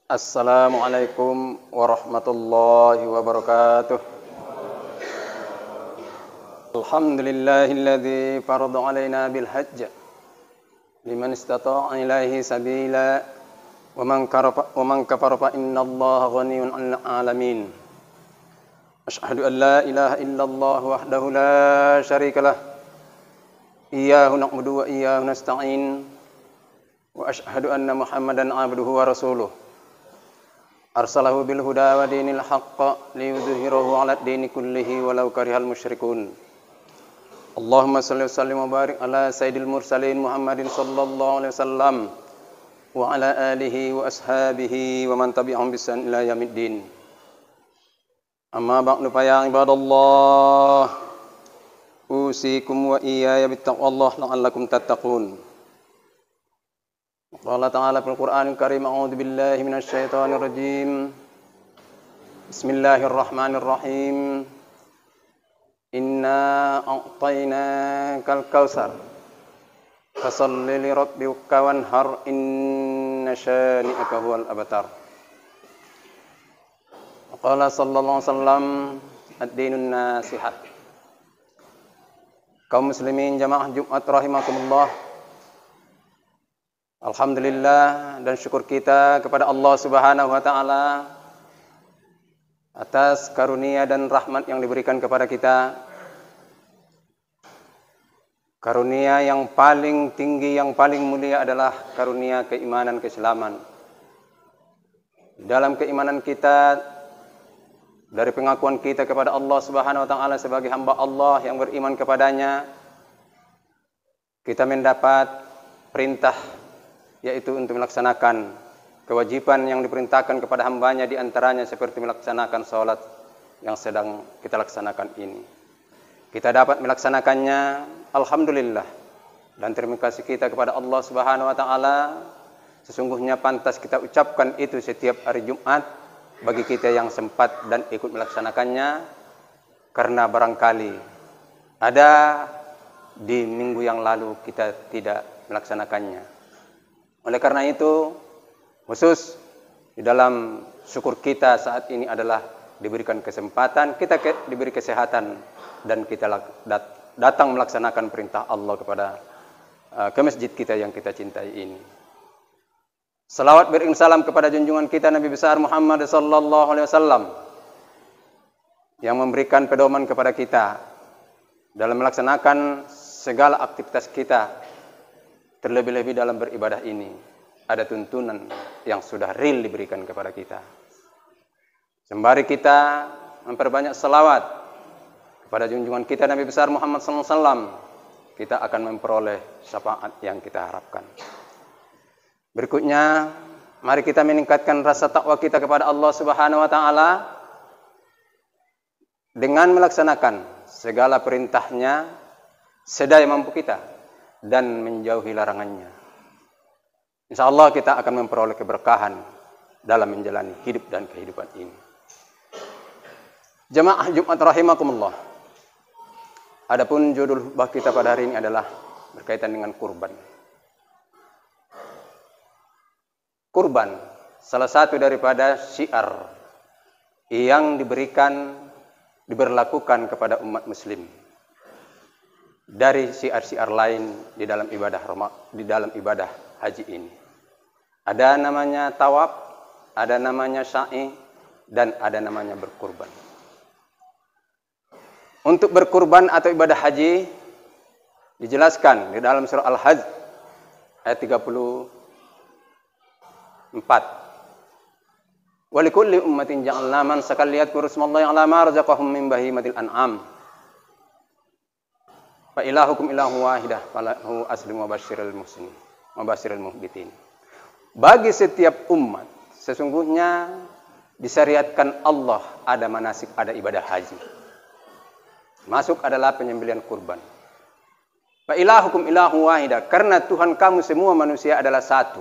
Assalamualaikum warahmatullahi wabarakatuh. Alhamdulillahilladzi farada alaina bil hajj liman istata'a ilaihi sabila wa man kafara fa innallaha ghaniyyun 'anil 'alamin. Asyhadu an la ilaha illallah wahdahu la syarikalah. Iyyahu na'budu wa iyyahu nasta'in. Wa asyhadu anna Muhammadan 'abduhu wa rasuluh. Arsalahu bil huda wa dinil haqq liyudhhirahu 'alad dini kullihi walau karihal musyrikun. Allahumma shalli wa sallim wa barik ala sayyidil mursalin Muhammadin sallallahu alaihi wasallam wa ala alihi wa ashabihi wa man tabi'ahum bi ihsan ila yaumiddin. Amma ba'du fa ya ibadallah, usikum wa iyaya bittaqwallah la'allakum tattaqun. Qala ta'ala fil Qur'anil Karim, a'udzu billahi minasy syaithanir rajim. Bismillahirrahmanirrahim. Inna a'tainakal kautsar fasholli li rabbika wanhar inna syani'aka huwal abtar. Qala sallallahu alaihi wasallam, ad-dinun nasihat. Kaum muslimin jamaah Jumat rahimakumullah. Alhamdulillah dan syukur kita kepada Allah Subhanahu wa taala atas karunia dan rahmat yang diberikan kepada kita. Karunia yang paling tinggi, yang paling mulia adalah karunia keimanan, keislaman. Dalam keimanan kita, dari pengakuan kita kepada Allah Subhanahu wa taala sebagai hamba Allah yang beriman kepadanya, kita mendapat perintah, yaitu untuk melaksanakan kewajiban yang diperintahkan kepada hambanya, di antaranya seperti melaksanakan sholat yang sedang kita laksanakan ini. Kita dapat melaksanakannya, alhamdulillah. Dan terima kasih kita kepada Allah Subhanahu wa taala. Sesungguhnya pantas kita ucapkan itu setiap hari Jumat bagi kita yang sempat dan ikut melaksanakannya, karena barangkali ada di minggu yang lalu kita tidak melaksanakannya. Oleh karena itu, khusus di dalam syukur kita saat ini adalah diberikan kesempatan, kita diberi kesehatan, dan kita datang melaksanakan perintah Allah ke masjid kita yang kita cintai ini. Salawat beriring salam kepada junjungan kita Nabi besar Muhammad sallallahu alaihi wasallam yang memberikan pedoman kepada kita dalam melaksanakan segala aktivitas kita, terlebih-lebih dalam beribadah ini. Ada tuntunan yang sudah real diberikan kepada kita. Sembari kita memperbanyak selawat kepada junjungan kita Nabi besar Muhammad SAW, kita akan memperoleh syafaat yang kita harapkan. Berikutnya, mari kita meningkatkan rasa takwa kita kepada Allah Subhanahu wa taala dengan melaksanakan segala perintahnya sedaya mampu kita dan menjauhi larangannya. Insyaallah kita akan memperoleh keberkahan dalam menjalani hidup dan kehidupan ini. Jamaah Jumat rahimakumullah. Adapun judul khutbah kita pada hari ini adalah berkaitan dengan kurban. Kurban, salah satu daripada syiar yang diberlakukan kepada umat muslim dari syiar-syiar lain di dalam ibadah haji ini. Ada namanya tawaf, ada namanya sa'i, dan ada namanya berkurban. Untuk berkurban atau ibadah haji dijelaskan di dalam surah Al-Hajj ayat 34. Wa likulli ummatin ja'alna mansakan liyadhkuru ismallahi 'ala ma razaqahum min bahimatil an'am. Fa ilahukum ilahu wahidah falahu aslimu wa basyiril muhsinin wa basyiril muhbitin. Bagi setiap umat sesungguhnya disyariatkan Allah ada manasik, ada ibadah haji. Masuk adalah penyembelihan kurban. Fa ilahukum ilahu wahidah, karena Tuhan kamu semua manusia adalah satu.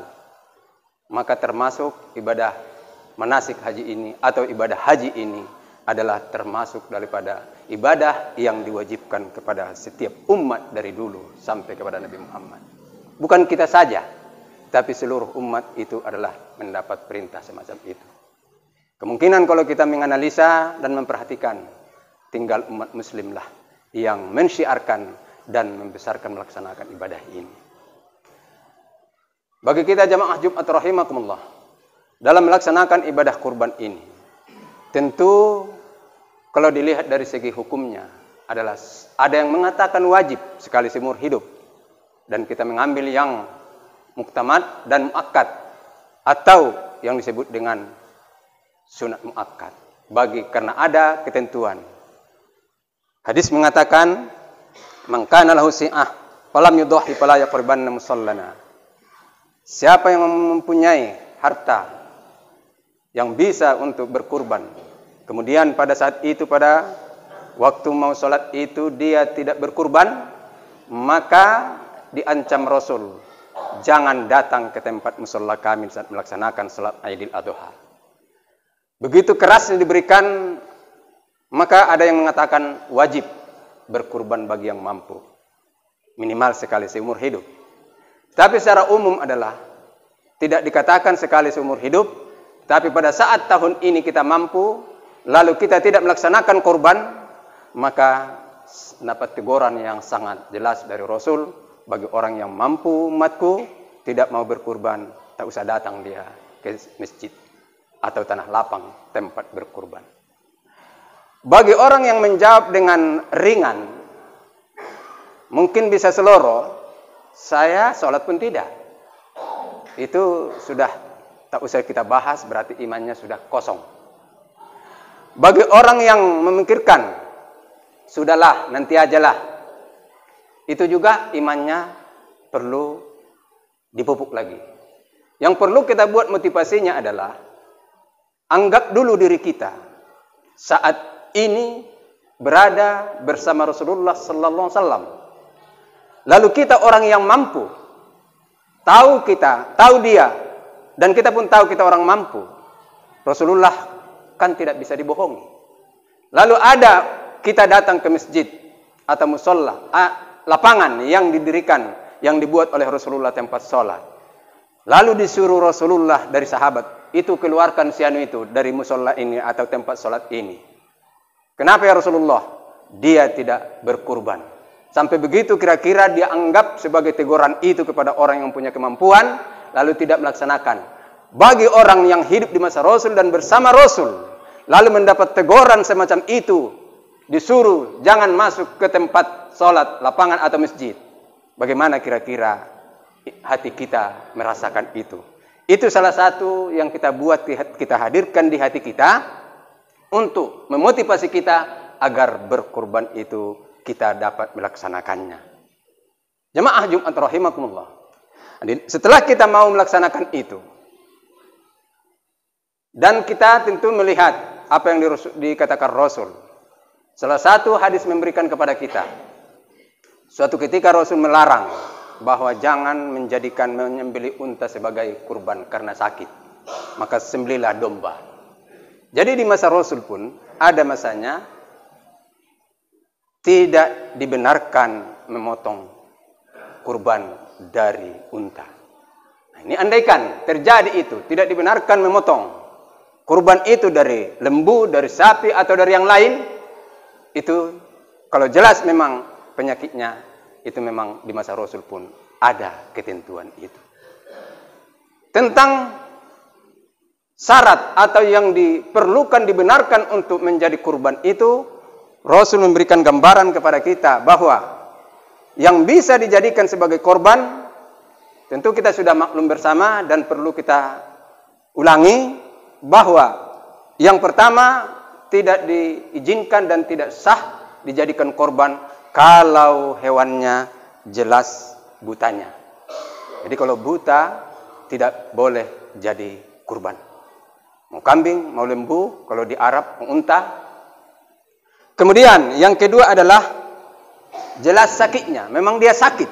Maka termasuk ibadah manasik haji ini atau ibadah haji ini adalah termasuk daripada ibadah yang diwajibkan kepada setiap umat dari dulu sampai kepada Nabi Muhammad. Bukan kita saja, tapi seluruh umat itu adalah mendapat perintah semacam itu. Kemungkinan kalau kita menganalisa dan memperhatikan, tinggal umat muslimlah yang mensyiarkan dan membesarkan melaksanakan ibadah ini. Bagi kita jamaah Jumat rahimakumullah, dalam melaksanakan ibadah kurban ini, tentu kalau dilihat dari segi hukumnya adalah ada yang mengatakan wajib sekali seumur hidup, dan kita mengambil yang muktamad dan muakkad atau yang disebut dengan sunat muakkad karena ada ketentuan. Hadis mengatakan, "Man kana lahu si'ah falam yudhi fala yaqrabanna musallana." Siapa yang mempunyai harta yang bisa untuk berkurban, kemudian pada saat itu, pada waktu mau sholat itu dia tidak berkurban, maka diancam Rasul, jangan datang ke tempat musalla kami saat melaksanakan sholat Aidil Adha. Begitu kerasnya diberikan, maka ada yang mengatakan wajib berkurban bagi yang mampu, minimal sekali seumur hidup. Tapi secara umum adalah tidak dikatakan sekali seumur hidup, tapi pada saat tahun ini kita mampu, lalu kita tidak melaksanakan kurban, maka dapat teguran yang sangat jelas dari Rasul, bagi orang yang mampu umatku tidak mau berkurban, tak usah datang dia ke masjid atau tanah lapang tempat berkurban. Bagi orang yang menjawab dengan ringan, mungkin bisa seloro, saya sholat pun tidak. Itu sudah tak usah kita bahas, berarti imannya sudah kosong. Bagi orang yang memikirkan, sudahlah, nanti ajalah, itu juga imannya perlu dipupuk lagi. Yang perlu kita buat motivasinya adalah, anggap dulu diri kita saat ini berada bersama Rasulullah sallallahu alaihi wasallam. Lalu kita orang yang mampu, tahu dia, dan kita pun tahu kita orang mampu. Rasulullah kan tidak bisa dibohongi. Lalu ada kita datang ke masjid atau musalla, lapangan yang didirikan, yang dibuat oleh Rasulullah tempat sholat. Lalu disuruh Rasulullah dari sahabat, itu keluarkan sianu itu dari musalla ini atau tempat sholat ini. Kenapa ya Rasulullah? Dia tidak berkurban. Sampai begitu kira-kira dia anggap sebagai teguran itu kepada orang yang punya kemampuan, lalu tidak melaksanakan. Bagi orang yang hidup di masa Rasul dan bersama Rasul, lalu mendapat teguran semacam itu, disuruh jangan masuk ke tempat sholat, lapangan atau masjid. Bagaimana kira-kira hati kita merasakan itu? Itu salah satu yang kita buat, kita hadirkan di hati kita untuk memotivasi kita agar berkurban itu kita dapat melaksanakannya. Jemaah Jumat rahimakumullah. Setelah kita mau melaksanakan itu, dan kita tentu melihat apa yang dikatakan Rasul. Salah satu hadis memberikan kepada kita, suatu ketika Rasul melarang bahwa jangan menyembelih unta sebagai kurban karena sakit, maka sembelihlah domba. Jadi di masa Rasul pun ada masanya tidak dibenarkan memotong kurban dari unta. Nah, ini andaikan terjadi itu, tidak dibenarkan memotong kurban itu dari lembu, dari sapi atau dari yang lain, itu kalau jelas memang penyakitnya, itu memang di masa Rasul pun ada ketentuan itu. Tentang syarat atau yang diperlukan dibenarkan untuk menjadi kurban itu, Rasul memberikan gambaran kepada kita bahwa yang bisa dijadikan sebagai korban, tentu kita sudah maklum bersama dan perlu kita ulangi, bahwa yang pertama tidak diizinkan dan tidak sah dijadikan korban kalau hewannya jelas butanya. Jadi kalau buta tidak boleh jadi kurban. Mau kambing, mau lembu, kalau di Arab mau unta. Kemudian yang kedua adalah jelas sakitnya. Memang dia sakit.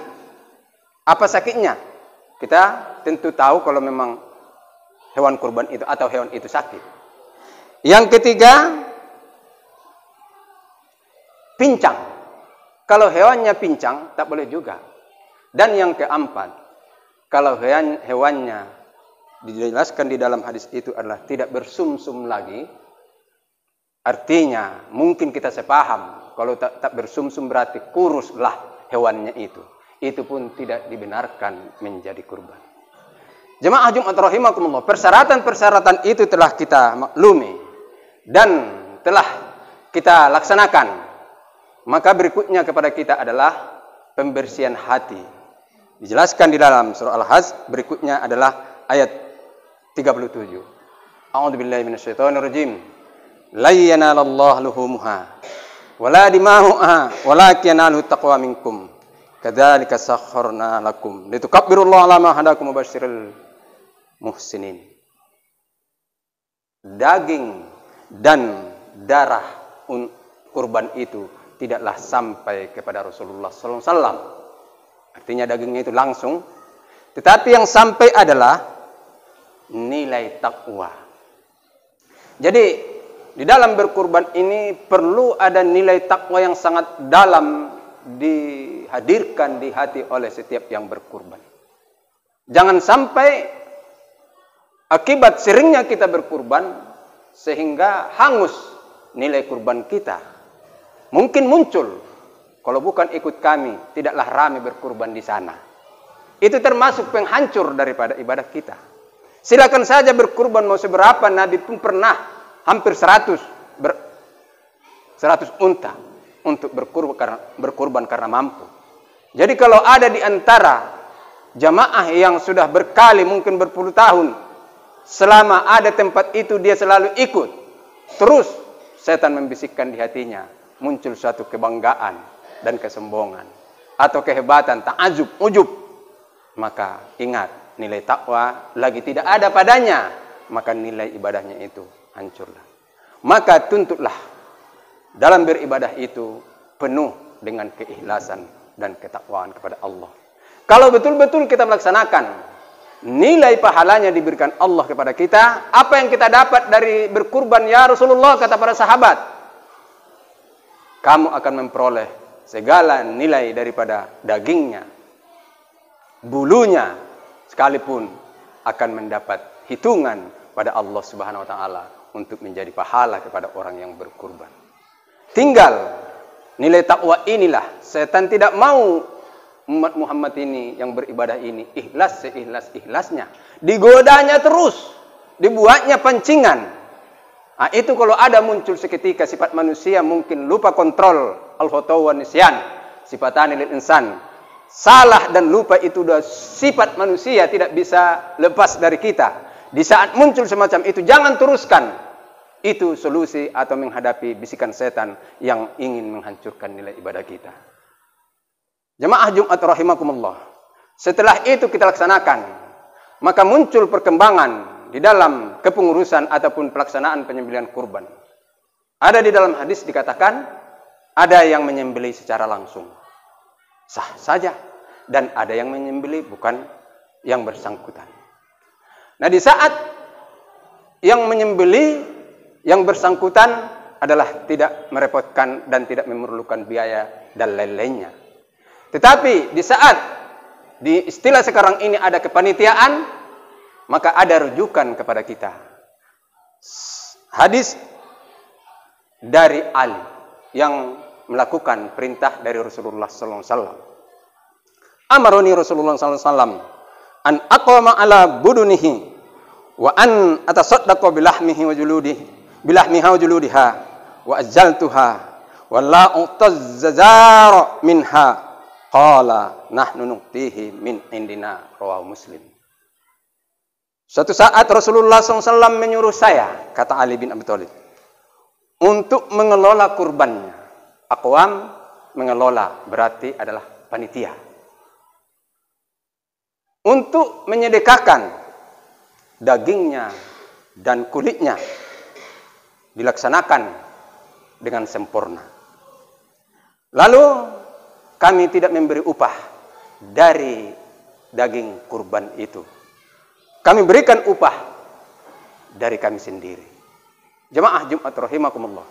Apa sakitnya? Kita tentu tahu kalau memang hewan kurban itu atau hewan itu sakit. Yang ketiga, pincang. Kalau hewannya pincang, tak boleh juga. Dan yang keempat, kalau hewannya dijelaskan di dalam hadis itu adalah tidak bersumsum lagi, artinya mungkin kita sepaham kalau tak bersumsum berarti kuruslah hewannya itu. Itu pun tidak dibenarkan menjadi kurban. Jemaah Jumat rahimakumullah, persyaratan-persyaratan itu telah kita maklumi dan telah kita laksanakan. Maka berikutnya kepada kita adalah pembersihan hati. Dijelaskan di dalam surah Al-Hajj, berikutnya adalah ayat 37. A'udzubillahi minasyaitonirrajim. La yanalallahu luhumuha wala dima'uha walakin yanaluhu taqwa minkum. Kadzalika sakharna lakum litukabbirullaha ala ma hadakum wa basyiril muhsinin. Daging dan darah kurban itu tidaklah sampai kepada Rasulullah sallallahu alaihi wasallam. Artinya dagingnya itu langsung, tetapi yang sampai adalah nilai takwa. Jadi di dalam berkurban ini perlu ada nilai takwa yang sangat dalam dihadirkan di hati oleh setiap yang berkurban. Jangan sampai akibat seringnya kita berkurban sehingga hangus nilai kurban kita. Mungkin muncul, kalau bukan ikut kami tidaklah ramai berkurban di sana. Itu termasuk penghancur daripada ibadah kita. Silakan saja berkurban mau seberapa, Nabi pun pernah hampir 100 unta untuk berkurban karena mampu. Jadi kalau ada di antara jamaah yang sudah berkali mungkin berpuluh tahun, selama ada tempat itu dia selalu ikut, terus setan membisikkan di hatinya, muncul suatu kebanggaan dan kesombongan atau kehebatan, ta'ajub, ujub, maka ingat nilai takwa lagi tidak ada padanya, maka nilai ibadahnya itu hancurlah. Maka tuntutlah dalam beribadah itu penuh dengan keikhlasan dan ketakwaan kepada Allah. Kalau betul-betul kita melaksanakan, nilai pahalanya diberikan Allah kepada kita. Apa yang kita dapat dari berkurban ya Rasulullah, kata para sahabat, kamu akan memperoleh segala nilai daripada dagingnya, bulunya, sekalipun akan mendapat hitungan pada Allah Subhanahu wa taala untuk menjadi pahala kepada orang yang berkurban. Tinggal nilai takwa inilah setan tidak mau umat Muhammad ini yang beribadah ini ikhlas seikhlas-ikhlasnya. Digodanya terus, dibuatnya pancingan. Nah, itu kalau ada muncul seketika sifat manusia mungkin lupa kontrol, al-khata' wa nisyan, sifatani lil insan. Salah dan lupa itu sudah sifat manusia, tidak bisa lepas dari kita. Di saat muncul semacam itu jangan teruskan. Itu solusi atau menghadapi bisikan setan yang ingin menghancurkan nilai ibadah kita. Jemaah Jumat rahimakumullah. Setelah itu kita laksanakan, maka muncul perkembangan di dalam kepengurusan ataupun pelaksanaan penyembelihan kurban. Ada di dalam hadis dikatakan, ada yang menyembelih secara langsung, sah saja, dan ada yang menyembelih bukan yang bersangkutan. Nah, di saat yang menyembelih yang bersangkutan adalah tidak merepotkan dan tidak memerlukan biaya dan lain-lainnya. Tetapi di saat di istilah sekarang ini ada kepanitiaan, maka ada rujukan kepada kita. Hadis dari Ali yang melakukan perintah dari Rasulullah sallallahu alaihi wasallam. Amaroni Rasulullah sallallahu alaihi wasallam an aqama ala budunihi wa an atasaddaqa bilahmihi wa juludihi bilahmiha wa juludiha wa ajaltuha wa la utazzara minha qala nahnu nuqtihi min indina rawahu Muslim. Suatu saat Rasulullah SAW menyuruh saya, kata Ali bin Abi Thalib, untuk mengelola kurbannya. Aqwam, mengelola, berarti adalah panitia. Untuk menyedekahkan dagingnya dan kulitnya dilaksanakan dengan sempurna. Lalu kami tidak memberi upah dari daging kurban itu. Kami berikan upah dari kami sendiri. Jemaah Jumat rahimakumullah.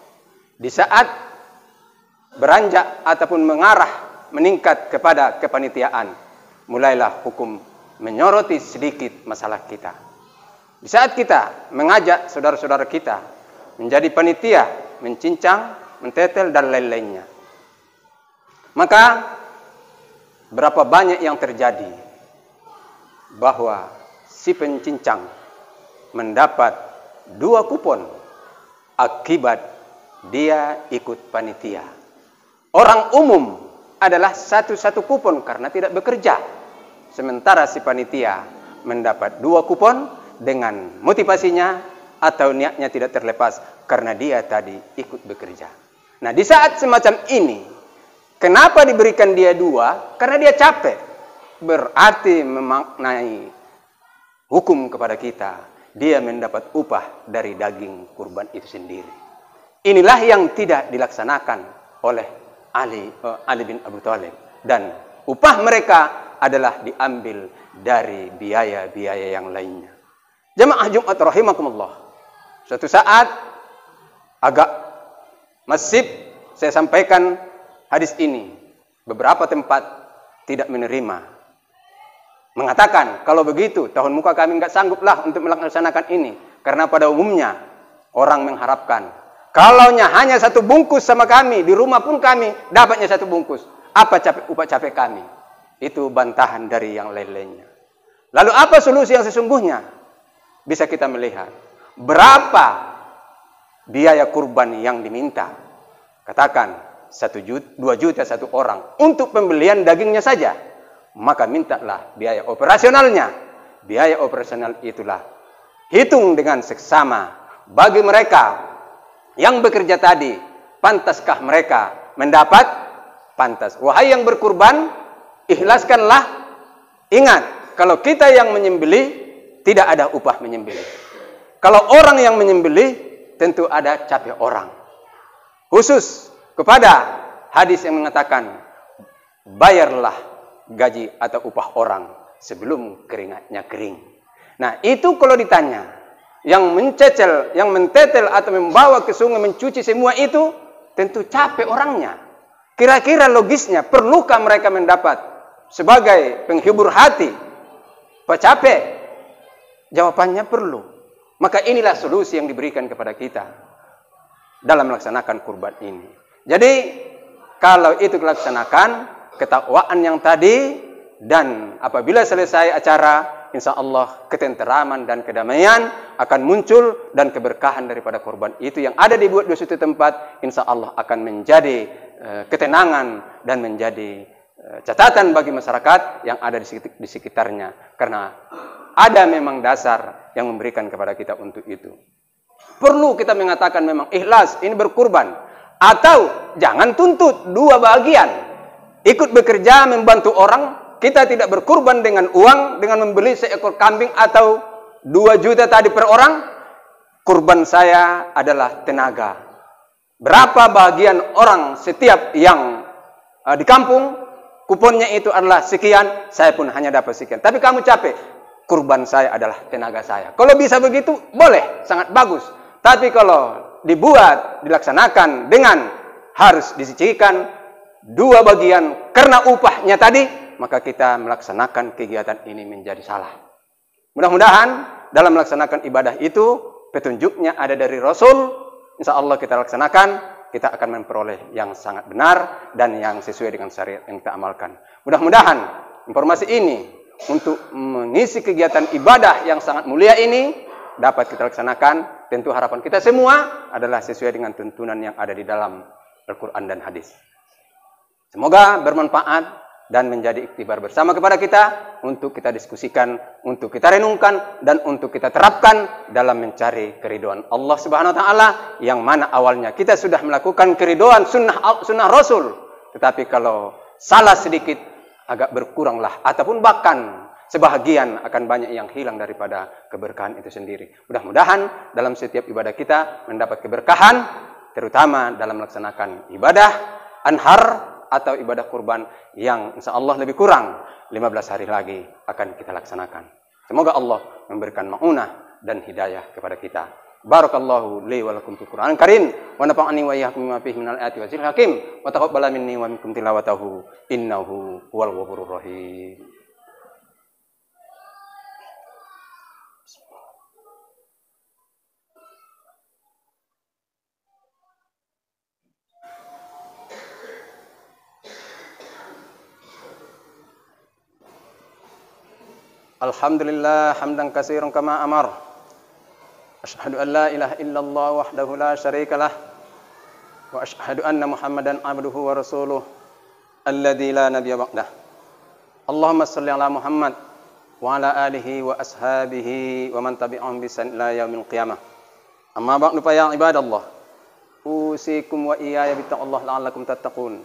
Di saat beranjak ataupun mengarah meningkat kepada kepanitiaan, mulailah hukum menyoroti sedikit masalah kita. Di saat kita mengajak saudara-saudara kita menjadi panitia, mencincang, mentetel, dan lain-lainnya, maka berapa banyak yang terjadi bahwa si pencincang mendapat 2 kupon akibat dia ikut panitia. Orang umum adalah 1 kupon karena tidak bekerja. Sementara si panitia mendapat 2 kupon dengan motivasinya atau niatnya tidak terlepas karena dia tadi ikut bekerja. Nah, di saat semacam ini, kenapa diberikan dia 2? Karena dia capek. Berarti memaknai hukum kepada kita, dia mendapat upah dari daging kurban itu sendiri. Inilah yang tidak dilaksanakan oleh Ali bin Abi Thalib, dan upah mereka adalah diambil dari biaya-biaya yang lainnya. Jamaah Jumat rahimakumullah. Suatu saat agak masif saya sampaikan hadis ini. Beberapa tempat tidak menerima. Mengatakan, kalau begitu tahun muka kami enggak sangguplah untuk melaksanakan ini. Karena pada umumnya orang mengharapkan, kalaunya hanya 1 bungkus sama kami, di rumah pun kami dapatnya 1 bungkus. Apa upah capek kami? Itu bantahan dari yang lain-lainnya. Lalu apa solusi yang sesungguhnya? Bisa kita melihat berapa biaya kurban yang diminta. Katakan 2 juta 1 orang untuk pembelian dagingnya saja. Maka mintalah biaya operasionalnya. Biaya operasional itulah hitung dengan seksama. Bagi mereka yang bekerja tadi, pantaskah mereka mendapat? Pantas. Wahai yang berkurban, ikhlaskanlah. Ingat, kalau kita yang menyembelih, tidak ada upah menyembelih. Kalau orang yang menyembelih, tentu ada capek orang. Khusus kepada hadis yang mengatakan, bayarlah gaji atau upah orang sebelum keringatnya kering. Nah, itu kalau ditanya, yang mencecel, yang mentetel atau membawa ke sungai mencuci semua itu, tentu capek orangnya. Kira-kira logisnya, perlukah mereka mendapat sebagai penghibur hati, capek? Jawabannya perlu. Maka inilah solusi yang diberikan kepada kita dalam melaksanakan kurban ini. Jadi, kalau itu dilaksanakan, ketakwaan yang tadi, dan apabila selesai acara, insya Allah ketenteraman dan kedamaian akan muncul, dan keberkahan daripada korban itu yang ada di dua suatu tempat, insya Allah akan menjadi ketenangan dan menjadi catatan bagi masyarakat yang ada di sekitarnya, karena ada memang dasar yang memberikan kepada kita untuk itu. Perlu kita mengatakan memang ikhlas ini berkurban, atau jangan tuntut 2 bagian. Ikut bekerja membantu orang, kita tidak berkurban dengan uang, dengan membeli seekor kambing atau 2 juta tadi per orang. Kurban saya adalah tenaga. Berapa bagian orang setiap yang di kampung, kuponnya itu adalah sekian, saya pun hanya dapat sekian. Tapi kamu capek, kurban saya adalah tenaga saya. Kalau bisa begitu, boleh, sangat bagus. Tapi kalau dibuat, dilaksanakan dengan harus disisihkan 2 bagian karena upahnya tadi, maka kita melaksanakan kegiatan ini menjadi salah. Mudah-mudahan dalam melaksanakan ibadah itu, petunjuknya ada dari Rasul. Insya Allah kita laksanakan, kita akan memperoleh yang sangat benar dan yang sesuai dengan syariat yang kita amalkan. Mudah-mudahan informasi ini untuk mengisi kegiatan ibadah yang sangat mulia ini dapat kita laksanakan. Tentu harapan kita semua adalah sesuai dengan tuntunan yang ada di dalam Al-Quran dan hadis. Semoga bermanfaat dan menjadi iktibar bersama kepada kita untuk kita diskusikan, untuk kita renungkan, dan untuk kita terapkan dalam mencari keridhaan Allah Subhanahu wa taala, yang mana awalnya kita sudah melakukan keridhaan sunnah Rasul, tetapi kalau salah sedikit agak berkuranglah, ataupun bahkan sebahagian akan banyak yang hilang daripada keberkahan itu sendiri. Mudah-mudahan dalam setiap ibadah kita mendapat keberkahan, terutama dalam melaksanakan ibadah anhar atau ibadah kurban yang insya Allah lebih kurang 15 hari lagi akan kita laksanakan. Semoga Allah memberikan ma'unah dan hidayah kepada kita. Barakallahu li wa lakum fil Qur'anil Karim wa nafa'ani wa iyyakum bima fihi minal ayati wa zikril hakim wa taqabbala minni wa minkum tilawatahu innahu huwal ghafurur rahim. Alhamdulillah hamdan katsiran kama amar. Asyhadu an la ilaha illallah wahdahu la syarikalah. Wa asyhadu anna Muhammadan abduhu wa rasuluh alladzi la nabiyya ba'dah. Allahumma shalli ala Muhammad wa ala alihi wa ashabihi wa man tabi'ahum bi ihsan ila yaumil qiyamah. Amma ba'du fa ya ibadallah. Usikum wa iyaya bittaqullah la'allakum tattaqun.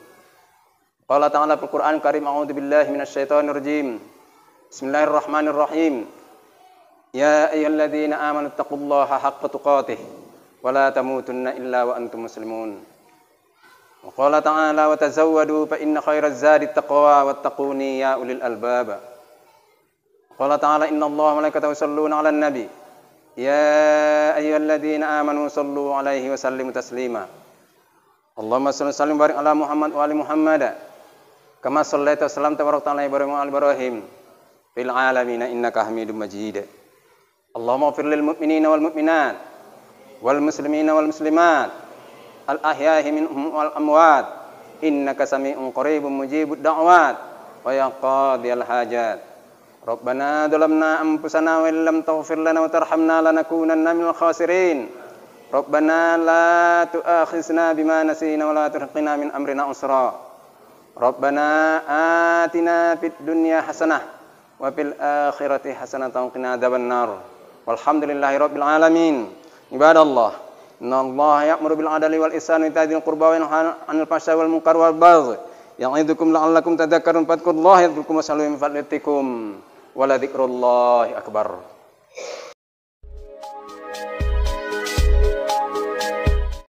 Qala ta'ala fil Qur'an karim a'udzu billahi minasy syaithanir rajim. Bismillahirrahmanirrahim. Ya ayyuhalladzina amanu taqullaha haqqa tuqatih wa la tamutunna illa wa antum muslimun. Wa qala ta'ala wa tazawwadu fa inna khairaz zadi taqwa wattaquni ya ulil albab. Qala ta'ala innallaha wa malaikatahu yusholluna 'alan nabi. Ya ayyuhalladzina amanu shallu 'alaihi wa sallimu taslima. Allahumma shalli wa sallim barik ala Muhammad wa ali Muhammad. Kama shallaita wa sallamta wa barakta ala Ibrahim wa ali Ibrahim fil alamin innaka Hamidum Majid. Allahumma ighfir lil mu'minina wal mu'minat wal muslimina wal muslimat al ahya'i minhum wal amwat innaka sami'un qaribun mujibud da'wat wa ya qadiyal hajat. Rabbana dhalamna anfusana wa illam taghfir lana wa tarhamna lanakunanna minal khasirin. Rabbana la tu'akhizna bima nasina wa la turhiqna min amrina usra. Rabbana atina fid dunya hasanah wa fil akhirati hasanatan wa qina adzabannar. Walhamdulillahi rabbil alamin. Ibadallah, innallaha ya'muru bil adli wal ihsani wa ita'i dzil qurba wa yanha 'anil fahsya'i wal munkari wal baghi. Ya'idzukum la'allakum tadhakkarun. Fadhkurullaha yadhkurkum wassallu min fadlikum wa la dzikrullahi akbar.